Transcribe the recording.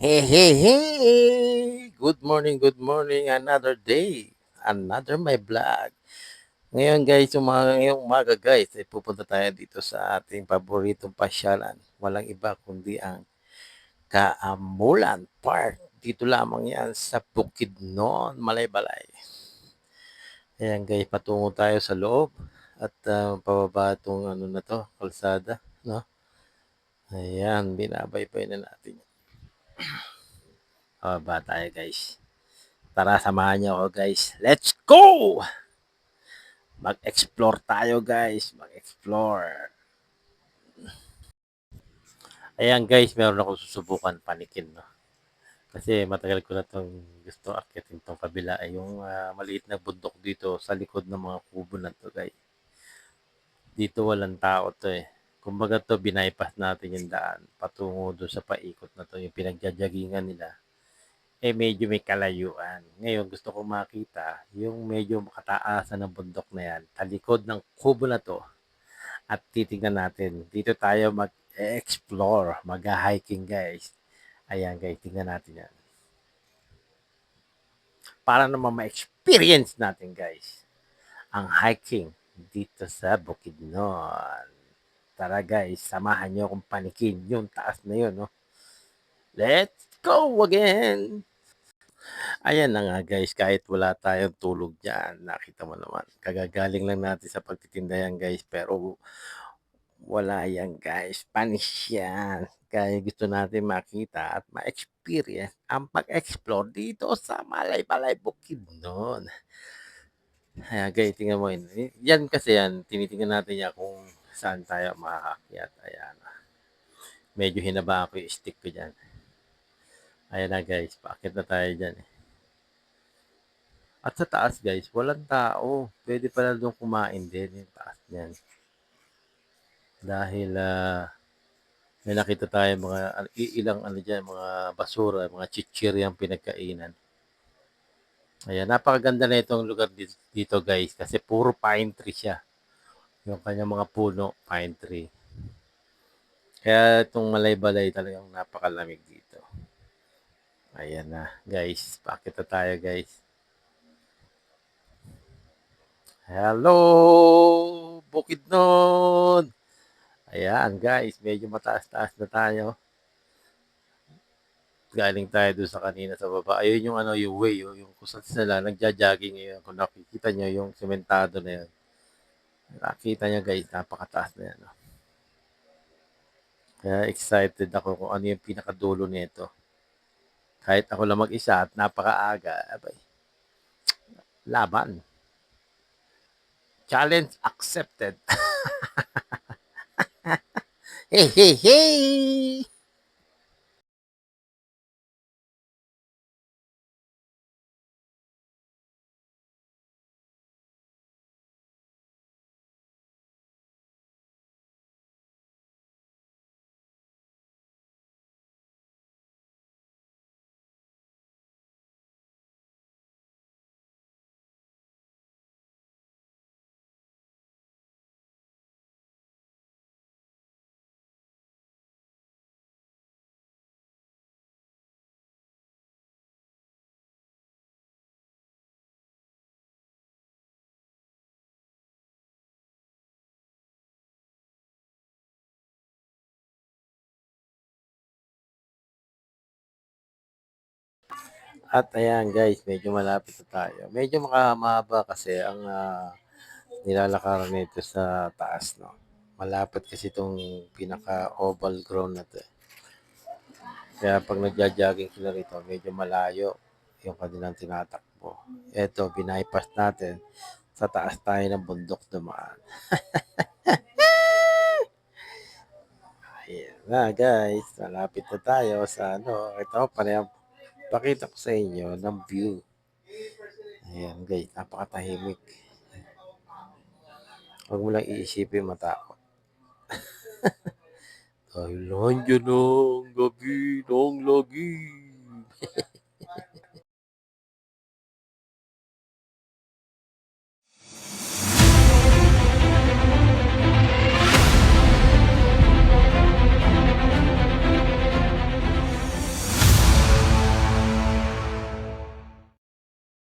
Hey, hey, hey! Good morning, good morning. Another day. Another my vlog. Ngayon guys, ngayong umaga guys, ay pupunta tayo dito sa ating paboritong pasyalan. Walang iba kundi ang Kaamulan Park. Dito lamang yan sa Bukidnon, Malaybalay. Ayan guys, patungo tayo sa loob at pababa itong ano na to, kalsada. No? Ayan, binabaybay na natin. Pababa tayo guys. Tara, samahan niyo ako guys. Let's go! Mag-explore tayo guys. Mag-explore. Ayan guys, meron akong susubukan panikin. No? Kasi matagal ko na itong gusto akitin itong kabila. Ay yung maliit na bundok dito sa likod ng mga kubo na to guys. Dito walang tao to eh. Kumbaga to, binaypass natin yung daan patungo doon sa paikot na to, yung pinagjajagingan nila. Eh medyo may kalayuan. Ngayon gusto kong makita yung medyo makataasan ng bundok na yan, talikod ng kubo na to, at titignan natin. Dito tayo mag-explore, mag-hiking guys. Ayan guys, tingnan natin yan. Para naman ma-experience natin guys ang hiking dito sa Bukidnon. Tara guys, samahan nyo akong panikin yung taas na yun. No? Let's go again! Ayan na nga guys, kahit wala tayong tulog dyan, nakita mo naman. Kagagaling lang natin sa pagtitinda yan guys, pero wala yan guys. Panis yan. Kaya gusto natin makita at ma-experience ang pag-explore dito sa Malaybalay Bukidnon. Ayan guys, tingnan mo yun. Yan kasi yan, tinitingnan natin yan kung saan tayo makakakyat. Ayan. Medyo hinaba ako yung stick ko dyan. Ayan na guys, paakit na tayo dyan. At sa taas guys, walang tao. Pwede pala doon kumain din yung taas niyan. Dahil may nakita tayo mga ilang ano diyan, mga basura, mga chichiryang pinagkainan. Ayan, napakaganda na itong lugar dito guys kasi puro pine tree siya. Yung kanyang mga puno, pine tree. Kaya itong Malaybalay talagang napakalamig dito. Ayan na guys, pakita tayo guys. Hello! Bukidnon! Ayan guys, medyo mataas-taas na tayo. Galing tayo doon sa kanina sa baba. Ayun yung ano, yung way, yung kung saan sila nagja-jogging ngayon. Kung nakikita nyo yung sementado na yan. Nakita nyo guys, napakataas na yan. No? Kaya excited ako kung ano yung pinakadulo nito. Kahit ako lang mag-isa at napakaaga, abay, laban. Challenge accepted. Hey, hey, hey! At ayan guys, medyo malapit na tayo. Medyo mahaba kasi ang nilalakaran nito sa taas. No? Malapit kasi itong pinaka-oval ground na to. Kaya pag nagja-jogging sila rito, medyo malayo yung kanilang tinatakbo. Ito, binaypass natin. Sa taas tayo ng bundok dumaan. Ayan na guys, malapit na tayo sa ano. Ito, parehang pakita ko sa inyo ng view. Ayan guys, napakatahimik. Huwag mo lang iisipin matakot. Dahil nandiyan ang gabi ng lagi.